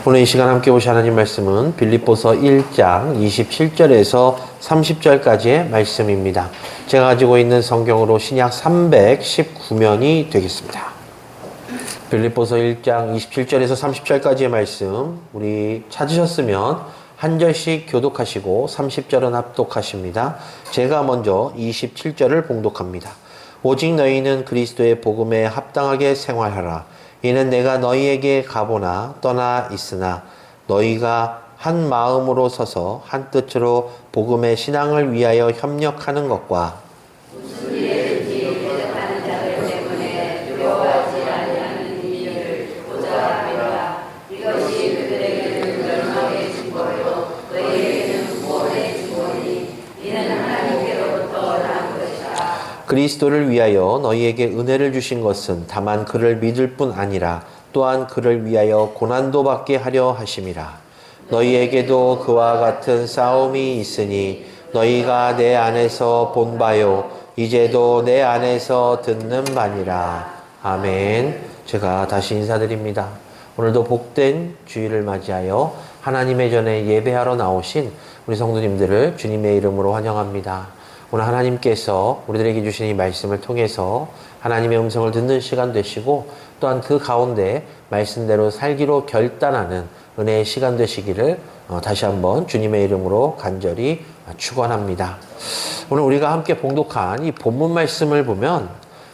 오늘 이 시간 함께 보실 하나님 말씀은 빌립보서 1장 27절에서 30절까지의 말씀입니다. 제가 가지고 있는 성경으로 신약 319면이 되겠습니다. 빌립보서 1장 27절에서 30절까지의 말씀, 우리 찾으셨으면 한 절씩 교독하시고 30절은 합독하십니다. 제가 먼저 27절을 봉독합니다. 오직 너희는 그리스도의 복음에 합당하게 생활하라. 이는 내가 너희에게 가보나 떠나 있으나 너희가 한 마음으로 서서 한 뜻으로 복음의 신앙을 위하여 협력하는 것과 그리스도를 위하여 너희에게 은혜를 주신 것은 다만 그를 믿을 뿐 아니라 또한 그를 위하여 고난도 받게 하려 하심이라. 너희에게도 그와 같은 싸움이 있으니 너희가 내 안에서 본 바요 이제도 내 안에서 듣는 바니라. 아멘. 제가 다시 인사드립니다. 오늘도 복된 주일을 맞이하여 하나님의 전에 예배하러 나오신 우리 성도님들을 주님의 이름으로 환영합니다. 오늘 하나님께서 우리들에게 주신 이 말씀을 통해서 하나님의 음성을 듣는 시간 되시고 또한 그 가운데 말씀대로 살기로 결단하는 은혜의 시간 되시기를 다시 한번 주님의 이름으로 간절히 축원합니다. 오늘 우리가 함께 봉독한 이 본문 말씀을 보면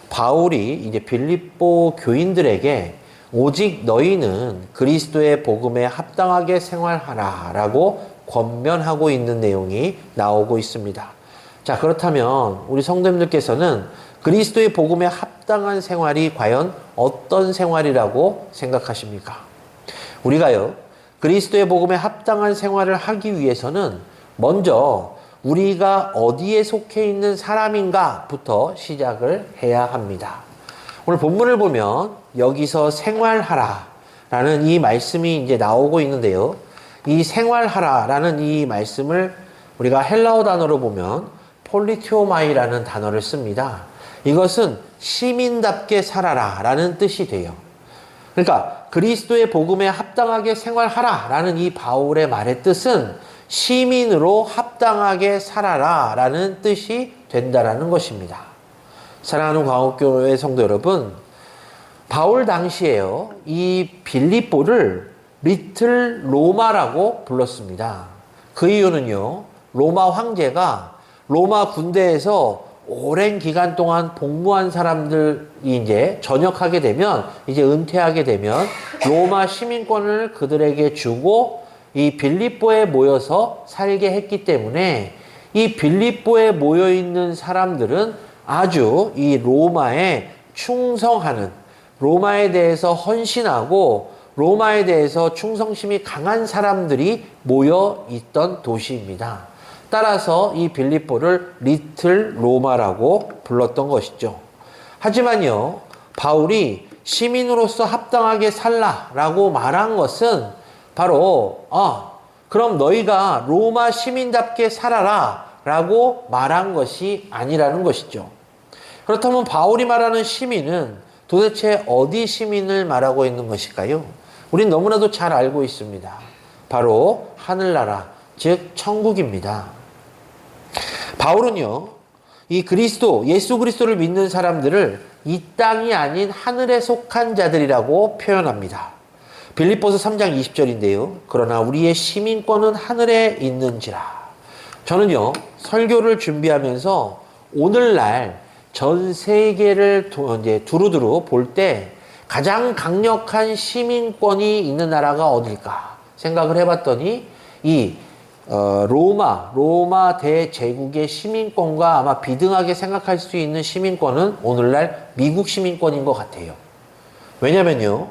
바울이 이제 빌립보 교인들에게 오직 너희는 그리스도의 복음에 합당하게 생활하라 라고 권면하고 있는 내용이 나오고 있습니다. 자, 그렇다면 우리 성도님들께서는 그리스도의 복음에 합당한 생활이 과연 어떤 생활이라고 생각하십니까? 우리가요, 그리스도의 복음에 합당한 생활을 하기 위해서는 먼저 우리가 어디에 속해 있는 사람인가부터 시작을 해야 합니다. 오늘 본문을 보면 여기서 생활하라 라는 이 말씀이 이제 나오고 있는데요. 이 생활하라 라는 이 말씀을 우리가 헬라어 단어로 보면 폴리티오마이라는 단어를 씁니다. 이것은 시민답게 살아라 라는 뜻이 돼요. 그러니까 그리스도의 복음에 합당하게 생활하라 라는 이 바울의 말의 뜻은 시민으로 합당하게 살아라 라는 뜻이 된다라는 것입니다. 사랑하는 광옥교회 성도 여러분, 바울 당시에요, 이 빌립보를 리틀 로마라고 불렀습니다. 그 이유는요, 로마 황제가 로마 군대에서 오랜 기간 동안 복무한 사람들이 이제 전역하게 되면, 이제 은퇴하게 되면 로마 시민권을 그들에게 주고 이 빌립보에 모여서 살게 했기 때문에 이 빌립보에 모여 있는 사람들은 아주 이 로마에 충성하는, 로마에 대해서 헌신하고 로마에 대해서 충성심이 강한 사람들이 모여 있던 도시입니다. 따라서 이 빌립보를 리틀 로마라고 불렀던 것이죠. 하지만요, 바울이 시민으로서 합당하게 살라라고 말한 것은 바로 그럼 너희가 로마 시민답게 살아라 라고 말한 것이 아니라는 것이죠. 그렇다면 바울이 말하는 시민은 도대체 어디 시민을 말하고 있는 것일까요? 우린 너무나도 잘 알고 있습니다. 바로 하늘나라, 즉 천국입니다. 바울은요, 이 그리스도, 예수 그리스도를 믿는 사람들을 이 땅이 아닌 하늘에 속한 자들이라고 표현합니다. 빌립보서 3장 20절인데요. 그러나 우리의 시민권은 하늘에 있는지라. 저는요, 설교를 준비하면서 오늘날 전 세계를 이제 두루두루 볼 때 가장 강력한 시민권이 있는 나라가 어딜까 생각을 해봤더니 이 로마 대제국의 시민권과 아마 비등하게 생각할 수 있는 시민권은 오늘날 미국 시민권인 것 같아요. 왜냐면요,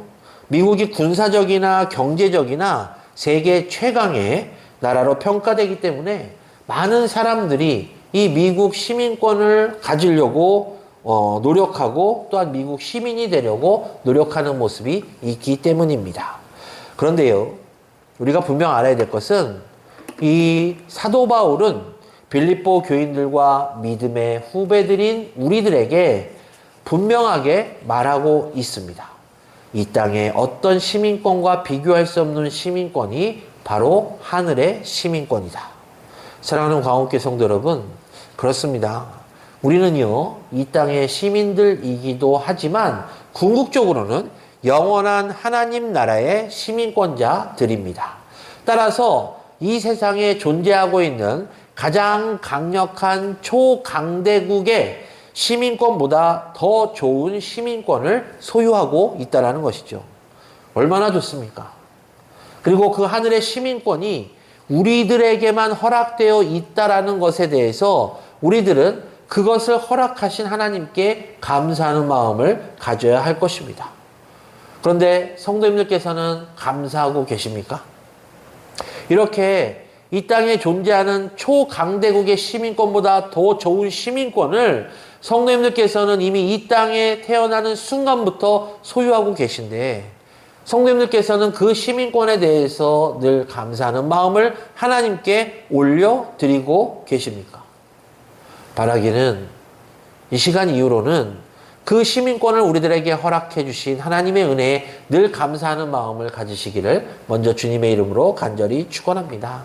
미국이 군사적이나 경제적이나 세계 최강의 나라로 평가되기 때문에 많은 사람들이 이 미국 시민권을 가지려고 노력하고 또한 미국 시민이 되려고 노력하는 모습이 있기 때문입니다. 그런데요, 우리가 분명 알아야 될 것은 이 사도 바울은 빌립보 교인들과 믿음의 후배들인 우리들에게 분명하게 말하고 있습니다. 이 땅의 어떤 시민권과 비교할 수 없는 시민권이 바로 하늘의 시민권이다. 사랑하는 광옥교회 성도 여러분, 그렇습니다. 우리는요, 이 땅의 시민들이기도 하지만 궁극적으로는 영원한 하나님 나라의 시민권자들입니다. 따라서 이 세상에 존재하고 있는 가장 강력한 초강대국의 시민권보다 더 좋은 시민권을 소유하고 있다는 것이죠. 얼마나 좋습니까? 그리고 그 하늘의 시민권이 우리들에게만 허락되어 있다는 것에 대해서 우리들은 그것을 허락하신 하나님께 감사하는 마음을 가져야 할 것입니다. 그런데 성도님들께서는 감사하고 계십니까? 이렇게 이 땅에 존재하는 초강대국의 시민권보다 더 좋은 시민권을 성도님들께서는 이미 이 땅에 태어나는 순간부터 소유하고 계신데, 성도님들께서는 그 시민권에 대해서 늘 감사하는 마음을 하나님께 올려드리고 계십니까? 바라기는 이 시간 이후로는 그 시민권을 우리들에게 허락해 주신 하나님의 은혜에 늘 감사하는 마음을 가지시기를 먼저 주님의 이름으로 간절히 축원합니다.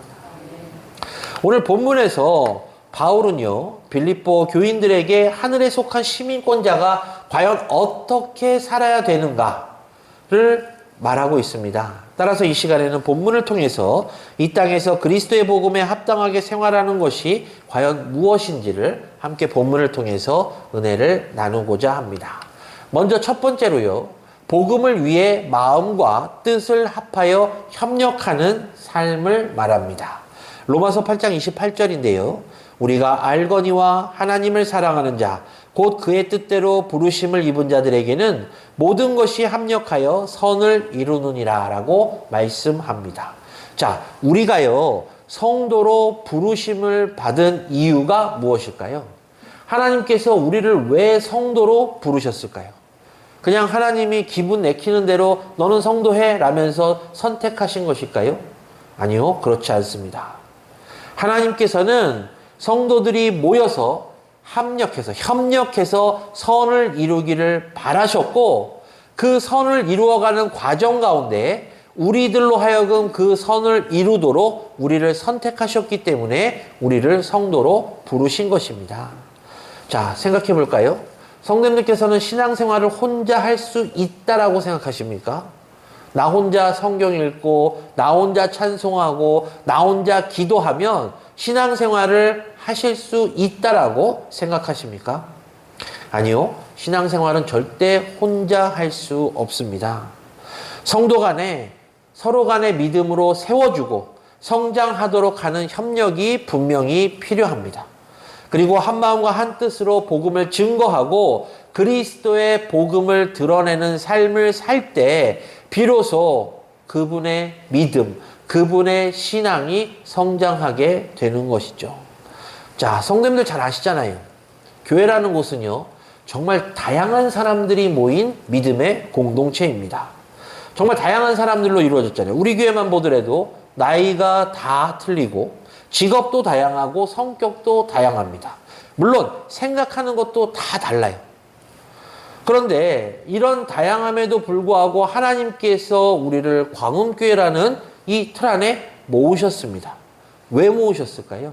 오늘 본문에서 바울은요, 빌립보 교인들에게 하늘에 속한 시민권자가 과연 어떻게 살아야 되는가를 말하고 있습니다. 따라서 이 시간에는 본문을 통해서 이 땅에서 그리스도의 복음에 합당하게 생활하는 것이 과연 무엇인지를 함께 본문을 통해서 은혜를 나누고자 합니다. 먼저 첫 번째로요, 복음을 위해 마음과 뜻을 합하여 협력하는 삶을 말합니다. 로마서 8장 28절인데요. 우리가 알거니와 하나님을 사랑하는 자, 곧 그의 뜻대로 부르심을 입은 자들에게는 모든 것이 합력하여 선을 이루느니라 라고 말씀합니다. 자, 우리가요, 성도로 부르심을 받은 이유가 무엇일까요? 하나님께서 우리를 왜 성도로 부르셨을까요? 그냥 하나님이 기분 내키는 대로 너는 성도해 라면서 선택하신 것일까요? 아니요, 그렇지 않습니다. 하나님께서는 성도들이 모여서 협력해서 선을 이루기를 바라셨고, 그 선을 이루어가는 과정 가운데 우리들로 하여금 그 선을 이루도록 우리를 선택하셨기 때문에 우리를 성도로 부르신 것입니다. 자, 생각해 볼까요? 성도님들께서는 신앙생활을 혼자 할 수 있다라고 생각하십니까? 나 혼자 성경 읽고, 나 혼자 찬송하고, 나 혼자 기도하면 신앙생활을 하실 수 있다라고 생각하십니까? 아니요. 신앙생활은 절대 혼자 할 수 없습니다. 성도 간에 서로 간의 믿음으로 세워주고 성장하도록 하는 협력이 분명히 필요합니다. 그리고 한 마음과 한 뜻으로 복음을 증거하고 그리스도의 복음을 드러내는 삶을 살 때 비로소 그분의 믿음, 그분의 신앙이 성장하게 되는 것이죠. 자, 성도님들 잘 아시잖아요. 교회라는 곳은요, 정말 다양한 사람들이 모인 믿음의 공동체입니다. 정말 다양한 사람들로 이루어졌잖아요. 우리 교회만 보더라도 나이가 다 틀리고 직업도 다양하고 성격도 다양합니다. 물론 생각하는 것도 다 달라요. 그런데 이런 다양함에도 불구하고 하나님께서 우리를 광음교회라는 이 틀 안에 모으셨습니다. 왜 모으셨을까요?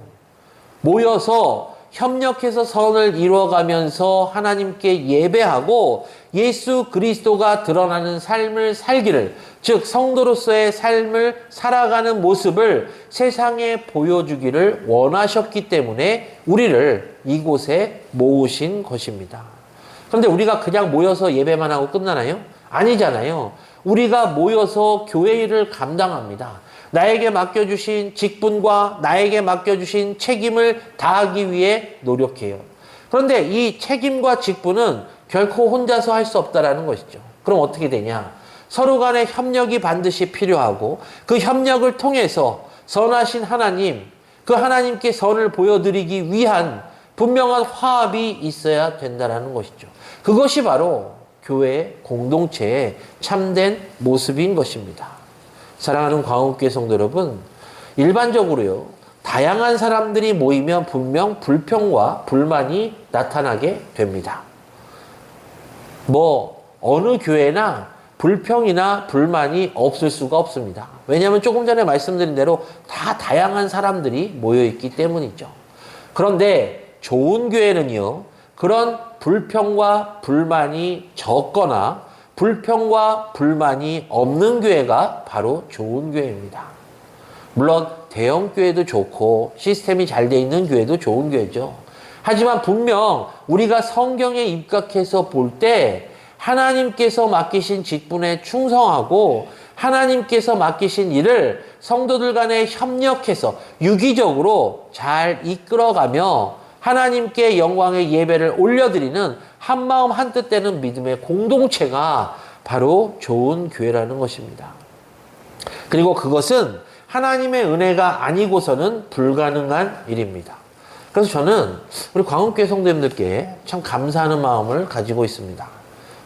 모여서 협력해서 선을 이루어가면서 하나님께 예배하고 예수 그리스도가 드러나는 삶을 살기를, 즉 성도로서의 삶을 살아가는 모습을 세상에 보여주기를 원하셨기 때문에 우리를 이곳에 모으신 것입니다. 그런데 우리가 그냥 모여서 예배만 하고 끝나나요? 아니잖아요. 우리가 모여서 교회 일을 감당합니다. 나에게 맡겨주신 직분과 나에게 맡겨주신 책임을 다하기 위해 노력해요. 그런데 이 책임과 직분은 결코 혼자서 할 수 없다는 것이죠. 그럼 어떻게 되냐? 서로 간의 협력이 반드시 필요하고 그 협력을 통해서 선하신 하나님, 그 하나님께 선을 보여드리기 위한 분명한 화합이 있어야 된다는 것이죠. 그것이 바로 교회 공동체의 참된 모습인 것입니다. 사랑하는 광옥교회 성도 여러분, 일반적으로요, 다양한 사람들이 모이면 분명 불평과 불만이 나타나게 됩니다. 어느 교회나 불평이나 불만이 없을 수가 없습니다. 왜냐하면 조금 전에 말씀드린 대로 다 다양한 사람들이 모여있기 때문이죠. 그런데 좋은 교회는요, 그런 불평과 불만이 적거나 불평과 불만이 없는 교회가 바로 좋은 교회입니다. 물론 대형 교회도 좋고 시스템이 잘 돼 있는 교회도 좋은 교회죠. 하지만 분명 우리가 성경에 입각해서 볼 때 하나님께서 맡기신 직분에 충성하고 하나님께서 맡기신 일을 성도들 간에 협력해서 유기적으로 잘 이끌어가며 하나님께 영광의 예배를 올려드리는 한마음 한뜻 되는 믿음의 공동체가 바로 좋은 교회라는 것입니다. 그리고 그것은 하나님의 은혜가 아니고서는 불가능한 일입니다. 그래서 저는 우리 광흥교회 성도님들께 참 감사하는 마음을 가지고 있습니다.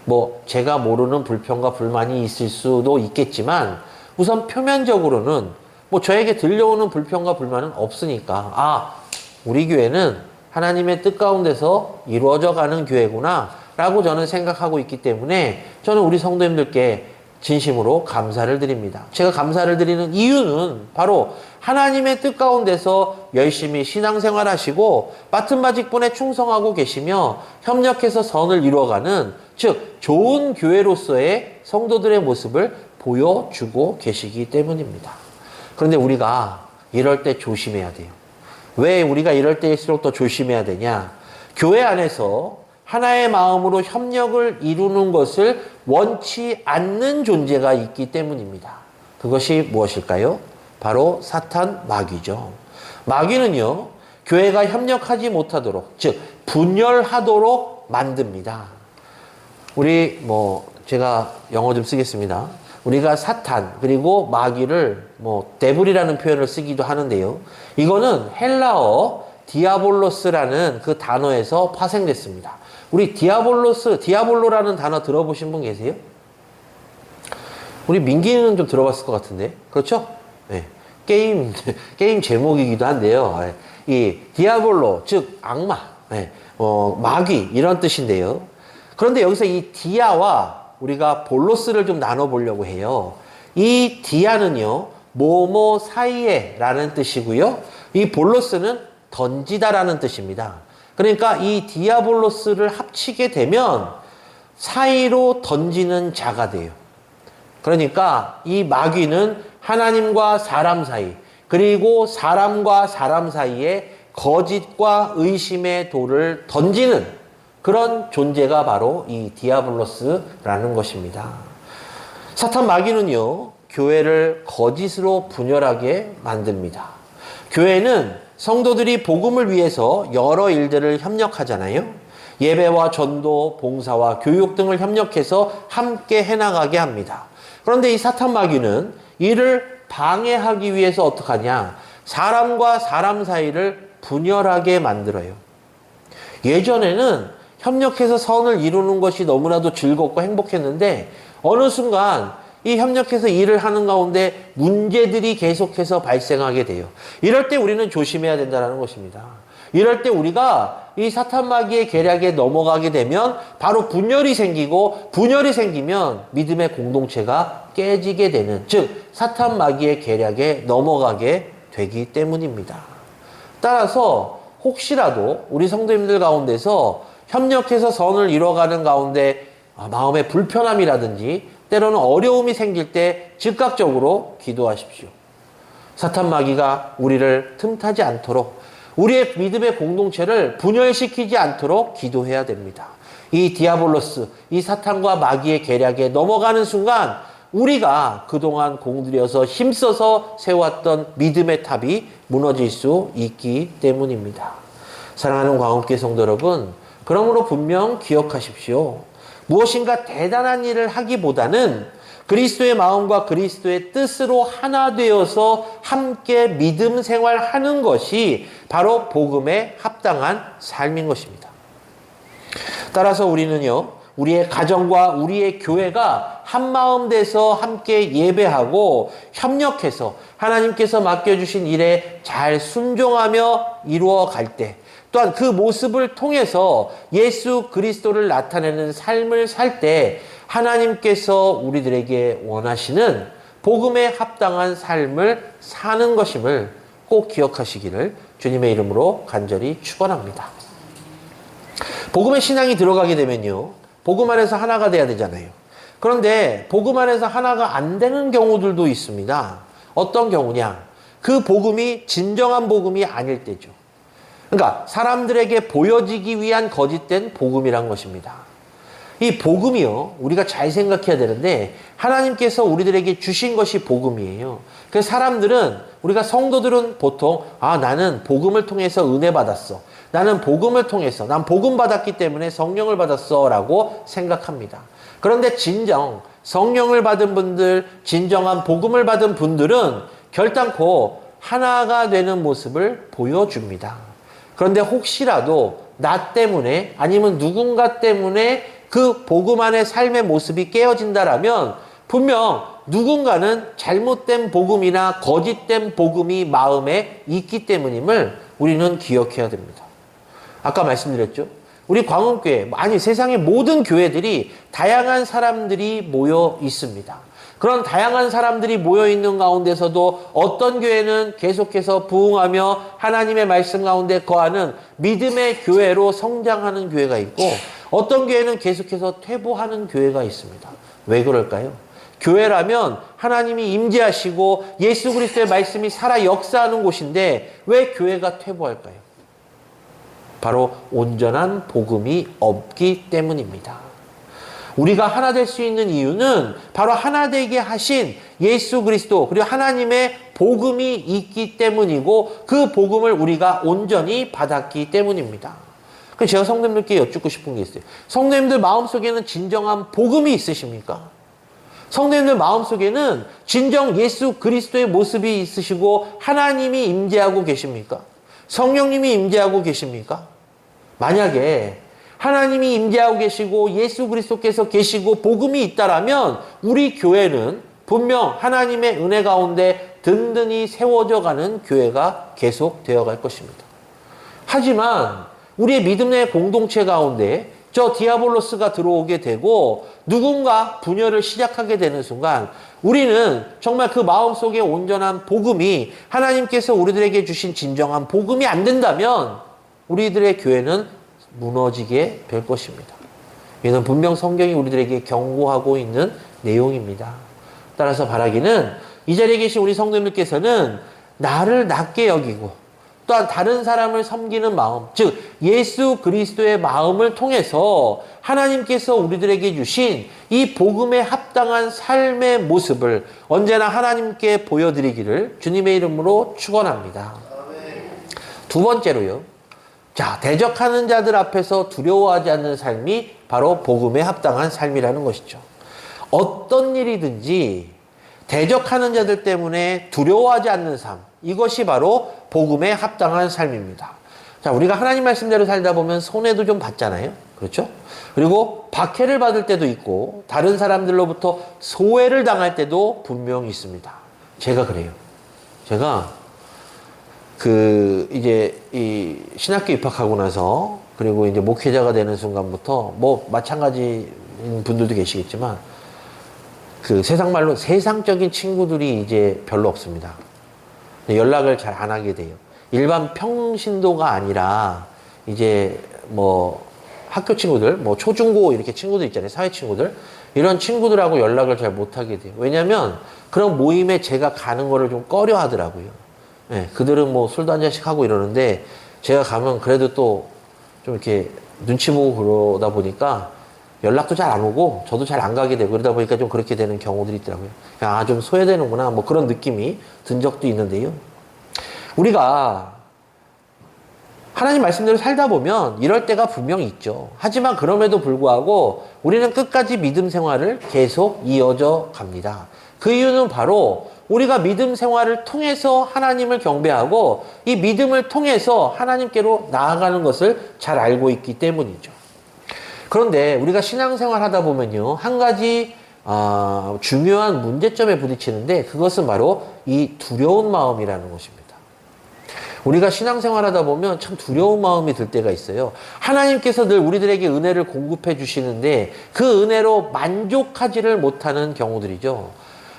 뭐 제가 모르는 불평과 불만이 있을 수도 있겠지만 우선 표면적으로는 뭐 저에게 들려오는 불평과 불만은 없으니까 우리 교회는 하나님의 뜻 가운데서 이루어져 가는 교회구나 라고 저는 생각하고 있기 때문에 저는 우리 성도님들께 진심으로 감사를 드립니다. 제가 감사를 드리는 이유는 바로 하나님의 뜻 가운데서 열심히 신앙생활 하시고 맡은 바 직분에 충성하고 계시며 협력해서 선을 이루어가는, 즉 좋은 교회로서의 성도들의 모습을 보여주고 계시기 때문입니다. 그런데 우리가 이럴 때 조심해야 돼요. 왜 우리가 이럴 때일수록 더 조심해야 되냐? 교회 안에서 하나의 마음으로 협력을 이루는 것을 원치 않는 존재가 있기 때문입니다. 그것이 무엇일까요? 바로 사탄 마귀죠. 마귀는요, 교회가 협력하지 못하도록, 즉 분열하도록 만듭니다. 제가 영어 좀 쓰겠습니다. 우리가 사탄 그리고 마귀를 데블이라는 표현을 쓰기도 하는데요. 이거는 헬라어 디아볼로스라는 그 단어에서 파생됐습니다. 우리 디아볼로라는 단어 들어보신 분 계세요? 우리 민기는 좀 들어봤을 것 같은데, 그렇죠? 네. 게임 제목이기도 한데요. 이 디아볼로, 즉 악마, 마귀 이런 뜻인데요. 그런데 여기서 이 디아와 우리가 볼로스를 좀 나눠보려고 해요. 이 디아는요, 뭐뭐 사이에 라는 뜻이고요. 이 볼로스는 던지다라는 뜻입니다. 그러니까 이 디아볼로스를 합치게 되면 사이로 던지는 자가 돼요. 그러니까 이 마귀는 하나님과 사람 사이, 그리고 사람과 사람 사이에 거짓과 의심의 돌을 던지는 그런 존재가 바로 이 디아블로스라는 것입니다. 사탄 마귀는요, 교회를 거짓으로 분열하게 만듭니다. 교회는 성도들이 복음을 위해서 여러 일들을 협력하잖아요. 예배와 전도, 봉사와 교육 등을 협력해서 함께 해나가게 합니다. 그런데 이 사탄 마귀는 이를 방해하기 위해서 어떻게 하냐? 사람과 사람 사이를 분열하게 만들어요. 예전에는 협력해서 선을 이루는 것이 너무나도 즐겁고 행복했는데 어느 순간 이 협력해서 일을 하는 가운데 문제들이 계속해서 발생하게 돼요. 이럴 때 우리는 조심해야 된다는 것입니다. 이럴 때 우리가 이 사탄 마귀의 계략에 넘어가게 되면 바로 분열이 생기고, 분열이 생기면 믿음의 공동체가 깨지게 되는, 즉 사탄 마귀의 계략에 넘어가게 되기 때문입니다. 따라서 혹시라도 우리 성도님들 가운데서 협력해서 선을 이뤄가는 가운데 마음의 불편함이라든지 때로는 어려움이 생길 때 즉각적으로 기도하십시오. 사탄 마귀가 우리를 틈타지 않도록, 우리의 믿음의 공동체를 분열시키지 않도록 기도해야 됩니다. 이 디아볼로스, 이 사탄과 마귀의 계략에 넘어가는 순간 우리가 그동안 공들여서 힘써서 세웠던 믿음의 탑이 무너질 수 있기 때문입니다. 사랑하는 광흥교회 성도 여러분, 그러므로 분명 기억하십시오. 무엇인가 대단한 일을 하기보다는 그리스도의 마음과 그리스도의 뜻으로 하나 되어서 함께 믿음 생활하는 것이 바로 복음에 합당한 삶인 것입니다. 따라서 우리는요, 우리의 가정과 우리의 교회가 한마음 돼서 함께 예배하고 협력해서 하나님께서 맡겨주신 일에 잘 순종하며 이루어갈 때, 또한 그 모습을 통해서 예수 그리스도를 나타내는 삶을 살 때 하나님께서 우리들에게 원하시는 복음에 합당한 삶을 사는 것임을 꼭 기억하시기를 주님의 이름으로 간절히 축원합니다. 복음의 신앙이 들어가게 되면요, 복음 안에서 하나가 돼야 되잖아요. 그런데 복음 안에서 하나가 안 되는 경우들도 있습니다. 어떤 경우냐? 그 복음이 진정한 복음이 아닐 때죠. 그러니까 사람들에게 보여지기 위한 거짓된 복음이란 것입니다. 이 복음이요, 우리가 잘 생각해야 되는데 하나님께서 우리들에게 주신 것이 복음이에요. 그래서 사람들은, 우리가 성도들은 보통 나는 복음을 통해서 은혜 받았어, 나는 복음을 통해서, 난 복음 받았기 때문에 성령을 받았어 라고 생각합니다. 그런데 진정 성령을 받은 분들, 진정한 복음을 받은 분들은 결단코 하나가 되는 모습을 보여줍니다. 그런데 혹시라도 나 때문에 아니면 누군가 때문에 그 복음 안의 삶의 모습이 깨어진다라면 분명 누군가는 잘못된 복음이나 거짓된 복음이 마음에 있기 때문임을 우리는 기억해야 됩니다. 아까 말씀드렸죠? 우리 광흥교회, 아니 세상의 모든 교회들이 다양한 사람들이 모여 있습니다. 그런 다양한 사람들이 모여 있는 가운데서도 어떤 교회는 계속해서 부흥하며 하나님의 말씀 가운데 거하는 믿음의 교회로 성장하는 교회가 있고, 어떤 교회는 계속해서 퇴보하는 교회가 있습니다. 왜 그럴까요? 교회라면 하나님이 임재하시고 예수 그리스도의 말씀이 살아 역사하는 곳인데 왜 교회가 퇴보할까요? 바로 온전한 복음이 없기 때문입니다. 우리가 하나 될 수 있는 이유는 바로 하나 되게 하신 예수 그리스도, 그리고 하나님의 복음이 있기 때문이고, 그 복음을 우리가 온전히 받았기 때문입니다. 그래서 제가 성도님들께 여쭙고 싶은 게 있어요. 성도님들 마음속에는 진정한 복음이 있으십니까? 성도님들 마음속에는 진정 예수 그리스도의 모습이 있으시고 하나님이 임재하고 계십니까? 성령님이 임재하고 계십니까? 만약에 하나님이 임재하고 계시고 예수 그리스도께서 계시고 복음이 있다라면 우리 교회는 분명 하나님의 은혜 가운데 든든히 세워져 가는 교회가 계속 되어갈 것입니다. 하지만 우리의 믿음의 공동체 가운데 저 디아볼로스가 들어오게 되고 누군가 분열을 시작하게 되는 순간 우리는 정말 그 마음속에 온전한 복음이, 하나님께서 우리들에게 주신 진정한 복음이 안 된다면 우리들의 교회는 무너지게 될 것입니다. 이는 분명 성경이 우리들에게 경고하고 있는 내용입니다. 따라서 바라기는 이 자리에 계신 우리 성도님들께서는 나를 낮게 여기고 또한 다른 사람을 섬기는 마음, 즉 예수 그리스도의 마음을 통해서 하나님께서 우리들에게 주신 이 복음에 합당한 삶의 모습을 언제나 하나님께 보여드리기를 주님의 이름으로 축원합니다. 두 번째로요, 자, 대적하는 자들 앞에서 두려워하지 않는 삶이 바로 복음에 합당한 삶이라는 것이죠. 어떤 일이든지 대적하는 자들 때문에 두려워하지 않는 삶, 이것이 바로 복음에 합당한 삶입니다. 자, 우리가 하나님 말씀대로 살다 보면 손해도 좀 받잖아요. 그렇죠? 그리고 박해를 받을 때도 있고 다른 사람들로부터 소외를 당할 때도 분명히 있습니다. 제가 그래요. 제가 이제 이 신학교 입학하고 나서 그리고 이제 목회자가 되는 순간부터 뭐 마찬가지인 분들도 계시겠지만 세상 말로 세상적인 친구들이 이제 별로 없습니다. 연락을 잘 안 하게 돼요. 일반 평신도가 아니라 이제 뭐 학교 친구들, 뭐 초중고 이렇게 친구들 있잖아요. 사회 친구들. 이런 친구들하고 연락을 잘 못 하게 돼요. 왜냐면 그런 모임에 제가 가는 거를 좀 꺼려 하더라고요. 네, 그들은 뭐 술도 한 잔씩 하고 이러는데 제가 가면 그래도 또 좀 이렇게 눈치 보고 그러다 보니까 연락도 잘 안 오고 저도 잘 안 가게 되고 그러다 보니까 좀 그렇게 되는 경우들이 있더라고요. 좀 소외되는구나 뭐 그런 느낌이 든 적도 있는데요. 우리가 하나님 말씀대로 살다 보면 이럴 때가 분명히 있죠. 하지만 그럼에도 불구하고 우리는 끝까지 믿음 생활을 계속 이어져 갑니다. 그 이유는 바로 우리가 믿음 생활을 통해서 하나님을 경배하고 이 믿음을 통해서 하나님께로 나아가는 것을 잘 알고 있기 때문이죠. 그런데 우리가 신앙생활 하다 보면요, 한 가지 중요한 문제점에 부딪히는데 그것은 바로 이 두려운 마음이라는 것입니다. 우리가 신앙생활 하다 보면 참 두려운 마음이 들 때가 있어요. 하나님께서 늘 우리들에게 은혜를 공급해 주시는데 그 은혜로 만족하지를 못하는 경우들이죠.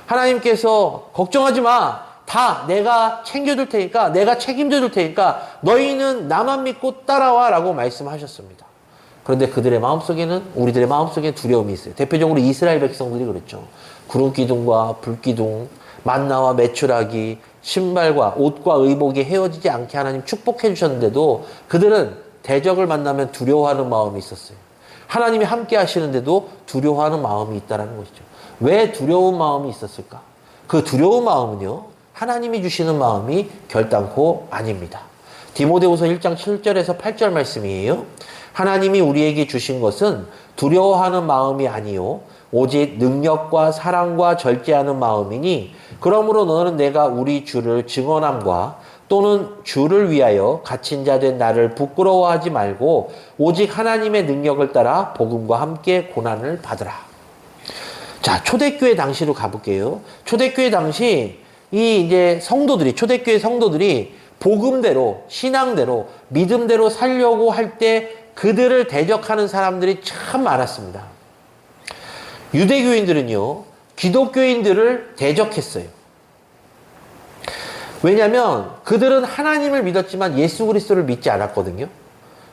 하나님께서 걱정하지 마. 다 내가 챙겨줄 테니까, 내가 책임져 줄 테니까 너희는 나만 믿고 따라와 라고 말씀하셨습니다. 그런데 그들의 마음속에는, 우리들의 마음속에 두려움이 있어요. 대표적으로 이스라엘 백성들이 그랬죠. 구름기둥과 불기둥, 만나와 메추라기, 신발과 옷과 의복이 헤어지지 않게 하나님 축복해 주셨는데도 그들은 대적을 만나면 두려워하는 마음이 있었어요. 하나님이 함께 하시는데도 두려워하는 마음이 있다는 것이죠. 왜 두려운 마음이 있었을까? 그 두려운 마음은요, 하나님이 주시는 마음이 결단코 아닙니다. 디모데후서 1장 7절에서 8절 말씀이에요. 하나님이 우리에게 주신 것은 두려워하는 마음이 아니요 오직 능력과 사랑과 절제하는 마음이니 그러므로 너는 내가 우리 주를 증언함과 또는 주를 위하여 갇힌 자 된 나를 부끄러워하지 말고 오직 하나님의 능력을 따라 복음과 함께 고난을 받으라. 자, 초대교회 당시로 가볼게요. 초대교회 당시 이 이제 성도들이, 초대교회 성도들이 복음대로, 신앙대로, 믿음대로 살려고 할 때 그들을 대적하는 사람들이 참 많았습니다. 유대교인들은요, 기독교인들을 대적했어요. 왜냐하면 그들은 하나님을 믿었지만 예수 그리스도를 믿지 않았거든요.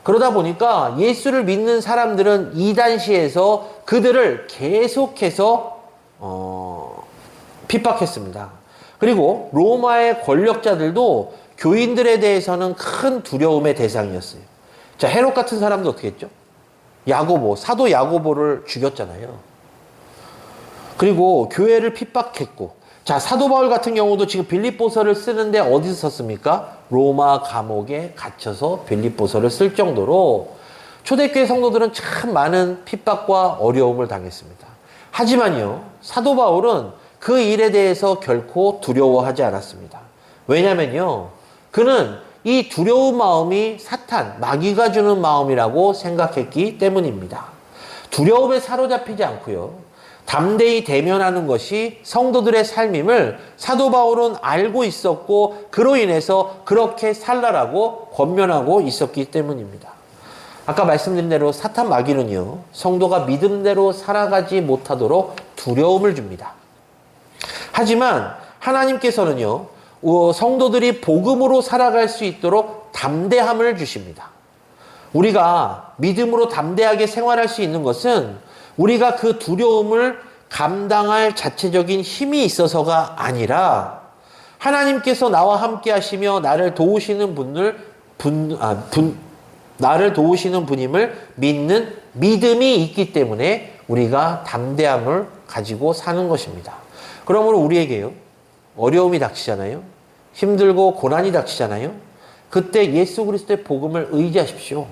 그러다 보니까 예수를 믿는 사람들은 이단시에서 그들을 계속해서 핍박했습니다. 그리고 로마의 권력자들도 교인들에 대해서는 큰 두려움의 대상이었어요. 자, 헤롯 같은 사람도 어떻게 했죠? 야고보, 사도 야고보를 죽였잖아요. 그리고 교회를 핍박했고, 자, 사도 바울 같은 경우도 지금 빌립보서를 쓰는데 어디서 썼습니까? 로마 감옥에 갇혀서 빌립보서를 쓸 정도로 초대교회 성도들은 참 많은 핍박과 어려움을 당했습니다. 하지만요, 사도 바울은 그 일에 대해서 결코 두려워하지 않았습니다. 왜냐면요, 그는 이 두려운 마음이 사탄, 마귀가 주는 마음이라고 생각했기 때문입니다. 두려움에 사로잡히지 않고요, 담대히 대면하는 것이 성도들의 삶임을 사도 바울은 알고 있었고 그로 인해서 그렇게 살라라고 권면하고 있었기 때문입니다. 아까 말씀드린 대로 사탄 마귀는요, 성도가 믿음대로 살아가지 못하도록 두려움을 줍니다. 하지만 하나님께서는요, 성도들이 복음으로 살아갈 수 있도록 담대함을 주십니다. 우리가 믿음으로 담대하게 생활할 수 있는 것은 우리가 그 두려움을 감당할 자체적인 힘이 있어서가 아니라 하나님께서 나와 함께 하시며 나를 도우시는 나를 도우시는 분임을 믿는 믿음이 있기 때문에 우리가 담대함을 가지고 사는 것입니다. 그러므로 우리에게요, 어려움이 닥치잖아요. 힘들고 고난이 닥치잖아요. 그때 예수 그리스도의 복음을 의지하십시오.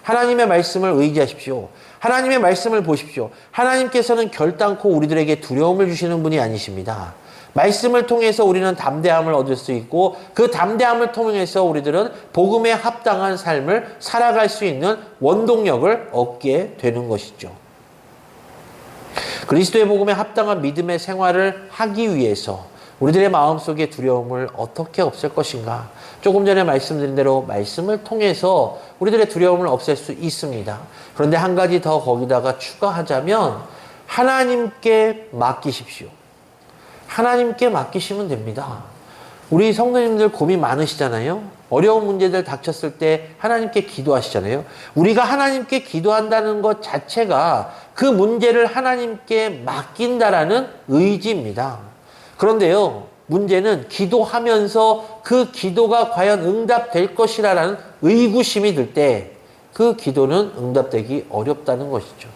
하나님의 말씀을 의지하십시오. 하나님의 말씀을 보십시오. 하나님께서는 결단코 우리들에게 두려움을 주시는 분이 아니십니다. 말씀을 통해서 우리는 담대함을 얻을 수 있고 그 담대함을 통해서 우리들은 복음에 합당한 삶을 살아갈 수 있는 원동력을 얻게 되는 것이죠. 그리스도의 복음에 합당한 믿음의 생활을 하기 위해서 우리들의 마음속에 두려움을 어떻게 없앨 것인가? 조금 전에 말씀드린 대로 말씀을 통해서 우리들의 두려움을 없앨 수 있습니다. 그런데 한 가지 더 거기다가 추가하자면 하나님께 맡기십시오. 하나님께 맡기시면 됩니다. 우리 성도님들 고민 많으시잖아요. 어려운 문제들 닥쳤을 때 하나님께 기도하시잖아요. 우리가 하나님께 기도한다는 것 자체가 그 문제를 하나님께 맡긴다라는 의지입니다. 그런데요, 문제는 기도하면서 그 기도가 과연 응답될 것이라는 의구심이 들 때 그 기도는 응답되기 어렵다는 것이죠.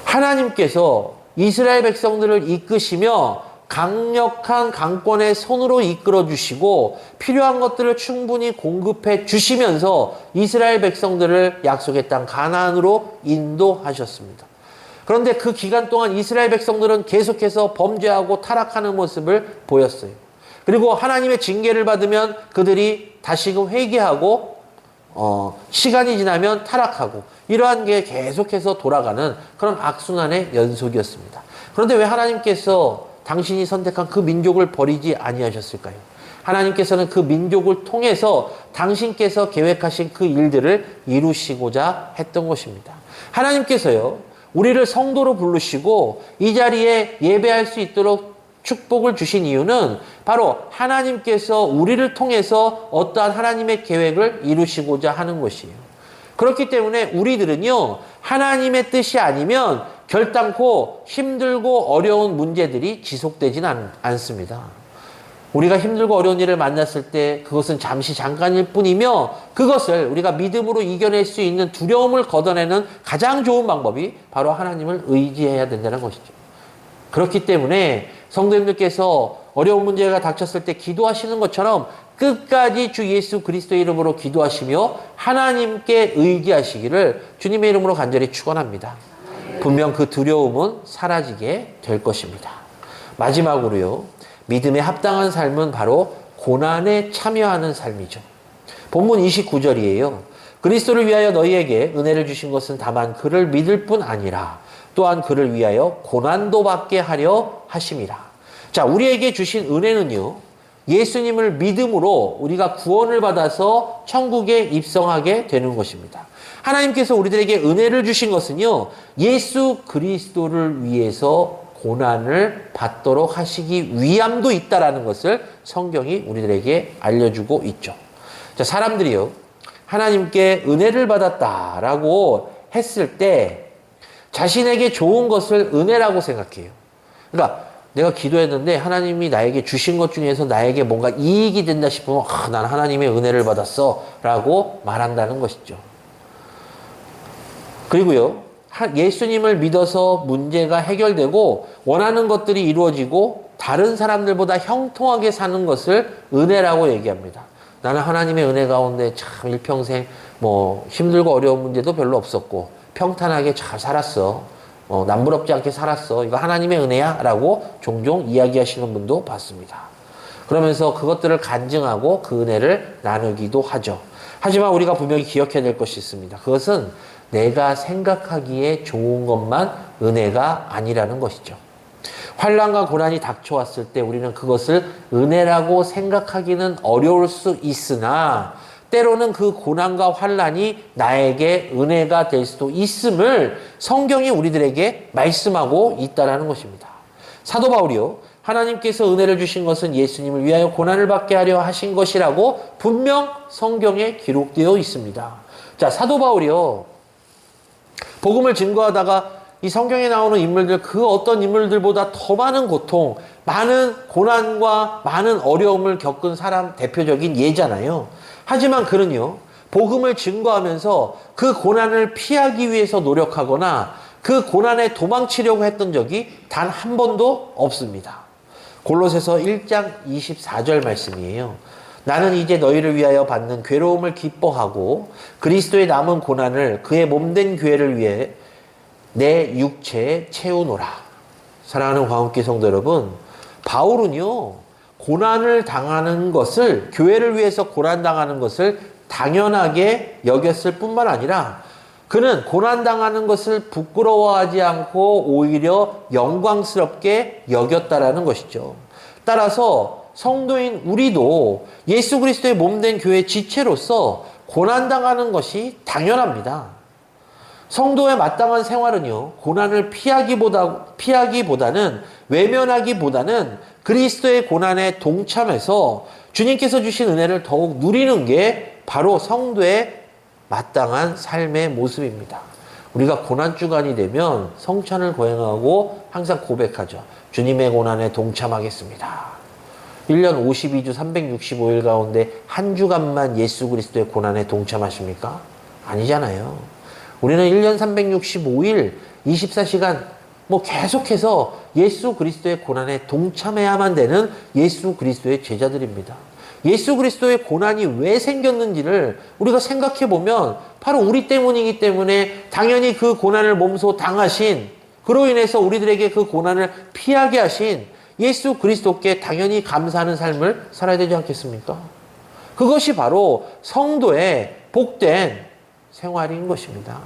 하나님께서 이스라엘 백성들을 이끄시며 강력한 강권의 손으로 이끌어 주시고 필요한 것들을 충분히 공급해 주시면서 이스라엘 백성들을 약속의 땅 가나안으로 인도하셨습니다. 그런데 그 기간 동안 이스라엘 백성들은 계속해서 범죄하고 타락하는 모습을 보였어요. 그리고 하나님의 징계를 받으면 그들이 다시금 회개하고 시간이 지나면 타락하고 이러한 게 계속해서 돌아가는 그런 악순환의 연속이었습니다. 그런데 왜 하나님께서 당신이 선택한 그 민족을 버리지 아니하셨을까요? 하나님께서는 그 민족을 통해서 당신께서 계획하신 그 일들을 이루시고자 했던 것입니다. 하나님께서요, 우리를 성도로 부르시고 이 자리에 예배할 수 있도록 축복을 주신 이유는 바로 하나님께서 우리를 통해서 어떠한 하나님의 계획을 이루시고자 하는 것이에요. 그렇기 때문에 우리들은요, 하나님의 뜻이 아니면 결단코 힘들고 어려운 문제들이 지속되지는 않습니다. 우리가 힘들고 어려운 일을 만났을 때 그것은 잠시 잠깐일 뿐이며 그것을 우리가 믿음으로 이겨낼 수 있는 두려움을 걷어내는 가장 좋은 방법이 바로 하나님을 의지해야 된다는 것이죠. 그렇기 때문에 성도님들께서 어려운 문제가 닥쳤을 때 기도하시는 것처럼 끝까지 주 예수 그리스도의 이름으로 기도하시며 하나님께 의지하시기를 주님의 이름으로 간절히 축원합니다. 분명 그 두려움은 사라지게 될 것입니다. 마지막으로요, 믿음에 합당한 삶은 바로 고난에 참여하는 삶이죠. 본문 29절이에요. 그리스도를 위하여 너희에게 은혜를 주신 것은 다만 그를 믿을 뿐 아니라 또한 그를 위하여 고난도 받게 하려 하심이라. 자, 우리에게 주신 은혜는요, 예수님을 믿음으로 우리가 구원을 받아서 천국에 입성하게 되는 것입니다. 하나님께서 우리들에게 은혜를 주신 것은요, 예수 그리스도를 위해서 고난을 받도록 하시기 위함도 있다라는 것을 성경이 우리들에게 알려주고 있죠. 자, 사람들이요, 하나님께 은혜를 받았다라고 했을 때 자신에게 좋은 것을 은혜라고 생각해요. 그러니까 내가 기도했는데 하나님이 나에게 주신 것 중에서 나에게 뭔가 이익이 된다 싶으면 난 하나님의 은혜를 받았어 라고 말한다는 것이죠. 그리고요, 예수님을 믿어서 문제가 해결되고 원하는 것들이 이루어지고 다른 사람들보다 형통하게 사는 것을 은혜라고 얘기합니다. 나는 하나님의 은혜 가운데 참 일평생 힘들고 어려운 문제도 별로 없었고 평탄하게 잘 살았어. 남부럽지 않게 살았어. 이거 하나님의 은혜야? 라고 종종 이야기하시는 분도 봤습니다. 그러면서 그것들을 간증하고 그 은혜를 나누기도 하죠. 하지만 우리가 분명히 기억해야 될 것이 있습니다. 그것은 내가 생각하기에 좋은 것만 은혜가 아니라는 것이죠. 환난과 고난이 닥쳐왔을 때 우리는 그것을 은혜라고 생각하기는 어려울 수 있으나 때로는 그 고난과 환난이 나에게 은혜가 될 수도 있음을 성경이 우리들에게 말씀하고 있다는 것입니다. 사도 바울이요, 하나님께서 은혜를 주신 것은 예수님을 위하여 고난을 받게 하려 하신 것이라고 분명 성경에 기록되어 있습니다. 자, 사도 바울이요, 복음을 증거하다가 이 성경에 나오는 인물들, 그 어떤 인물들보다 더 많은 고통, 많은 고난과 많은 어려움을 겪은 사람 대표적인 예잖아요. 하지만 그는요, 복음을 증거하면서 그 고난을 피하기 위해서 노력하거나 그 고난에 도망치려고 했던 적이 단 한 번도 없습니다. 골로새서 1장 24절 말씀이에요. 나는 이제 너희를 위하여 받는 괴로움을 기뻐하고 그리스도의 남은 고난을 그의 몸된 교회를 위해 내 육체에 채우노라. 사랑하는 광운기 성도 여러분, 바울은요, 고난을 당하는 것을, 교회를 위해서 고난당하는 것을 당연하게 여겼을 뿐만 아니라 그는 고난당하는 것을 부끄러워하지 않고 오히려 영광스럽게 여겼다라는 것이죠. 따라서 성도인 우리도 예수 그리스도의 몸된 교회 지체로서 고난당하는 것이 당연합니다. 성도의 마땅한 생활은요, 고난을 피하기보다는 외면하기보다는 그리스도의 고난에 동참해서 주님께서 주신 은혜를 더욱 누리는 게 바로 성도의 마땅한 삶의 모습입니다. 우리가 고난주간이 되면 성찬을 거행하고 항상 고백하죠. 주님의 고난에 동참하겠습니다. 1년 52주 365일 가운데 한 주간만 예수 그리스도의 고난에 동참하십니까? 아니잖아요. 우리는 1년 365일 24시간 계속해서 예수 그리스도의 고난에 동참해야만 되는 예수 그리스도의 제자들입니다. 예수 그리스도의 고난이 왜 생겼는지를 우리가 생각해 보면 바로 우리 때문이기 때문에 당연히 그 고난을 몸소 당하신, 그로 인해서 우리들에게 그 고난을 피하게 하신 예수 그리스도께 당연히 감사하는 삶을 살아야 되지 않겠습니까? 그것이 바로 성도의 복된 생활인 것입니다.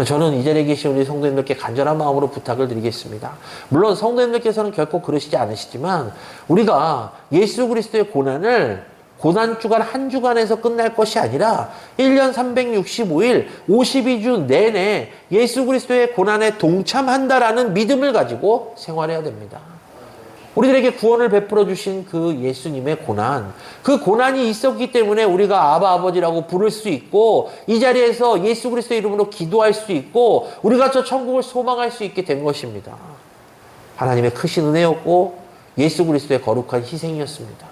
저는 이 자리에 계신 우리 성도님들께 간절한 마음으로 부탁을 드리겠습니다. 물론 성도님들께서는 결코 그러시지 않으시지만 우리가 예수 그리스도의 고난을 고난주간 한 주간에서 끝날 것이 아니라 1년 365일 52주 내내 예수 그리스도의 고난에 동참한다라는 믿음을 가지고 생활해야 됩니다. 우리들에게 구원을 베풀어 주신 그 예수님의 고난, 그 고난이 있었기 때문에 우리가 아바 아버지라고 부를 수 있고 이 자리에서 예수 그리스도의 이름으로 기도할 수 있고 우리가 저 천국을 소망할 수 있게 된 것입니다. 하나님의 크신 은혜였고 예수 그리스도의 거룩한 희생이었습니다.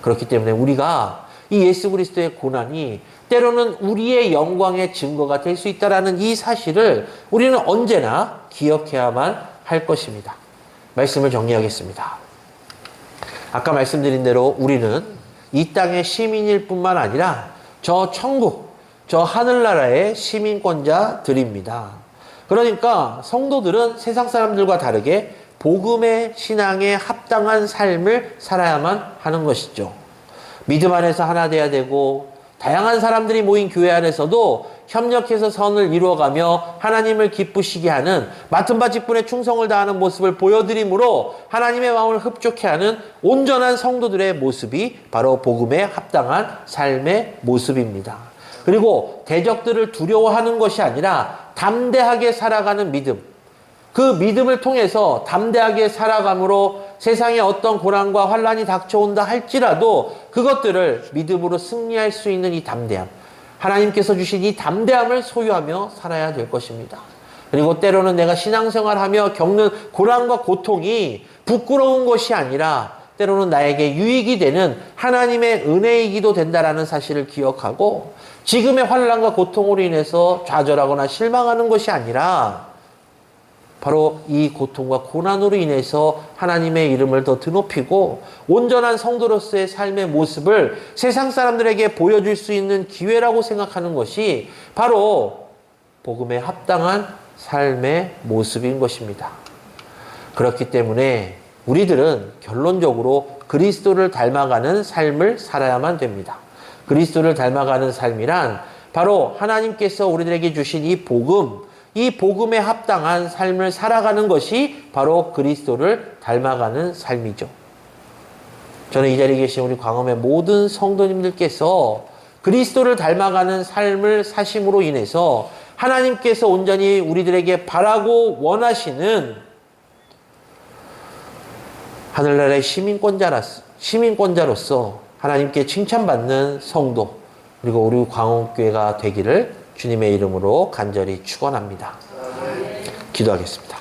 그렇기 때문에 우리가 이 예수 그리스도의 고난이 때로는 우리의 영광의 증거가 될 수 있다는 이 사실을 우리는 언제나 기억해야만 할 것입니다. 말씀을 정리하겠습니다. 아까 말씀드린 대로 우리는 이 땅의 시민일 뿐만 아니라 저 천국, 저 하늘나라의 시민권자들입니다. 그러니까 성도들은 세상 사람들과 다르게 복음의 신앙에 합당한 삶을 살아야만 하는 것이죠. 믿음 안에서 하나 돼야 되고 다양한 사람들이 모인 교회 안에서도 협력해서 선을 이루어가며 하나님을 기쁘시게 하는 맡은 바 직분에 충성을 다하는 모습을 보여드림으로 하나님의 마음을 흡족해 하는 온전한 성도들의 모습이 바로 복음에 합당한 삶의 모습입니다. 그리고 대적들을 두려워하는 것이 아니라 담대하게 살아가는 믿음, 그 믿음을 통해서 담대하게 살아감으로 세상에 어떤 고난과 환난이 닥쳐온다 할지라도 그것들을 믿음으로 승리할 수 있는 이 담대함, 하나님께서 주신 이 담대함을 소유하며 살아야 될 것입니다. 그리고 때로는 내가 신앙생활하며 겪는 고난과 고통이 부끄러운 것이 아니라 때로는 나에게 유익이 되는 하나님의 은혜이기도 된다라는 사실을 기억하고 지금의 환난과 고통으로 인해서 좌절하거나 실망하는 것이 아니라 바로 이 고통과 고난으로 인해서 하나님의 이름을 더 드높이고 온전한 성도로서의 삶의 모습을 세상 사람들에게 보여줄 수 있는 기회라고 생각하는 것이 바로 복음에 합당한 삶의 모습인 것입니다. 그렇기 때문에 우리들은 결론적으로 그리스도를 닮아가는 삶을 살아야만 됩니다. 그리스도를 닮아가는 삶이란 바로 하나님께서 우리들에게 주신 이 복음, 이 복음에 합당한 삶을 살아가는 것이 바로 그리스도를 닮아가는 삶이죠. 저는 이 자리에 계신 우리 광화문의 모든 성도님들께서 그리스도를 닮아가는 삶을 사심으로 인해서 하나님께서 온전히 우리들에게 바라고 원하시는 하늘나라의 시민권자로서 하나님께 칭찬받는 성도, 그리고 우리 광화문교회가 되기를 주님의 이름으로 간절히 축원합니다. 기도하겠습니다.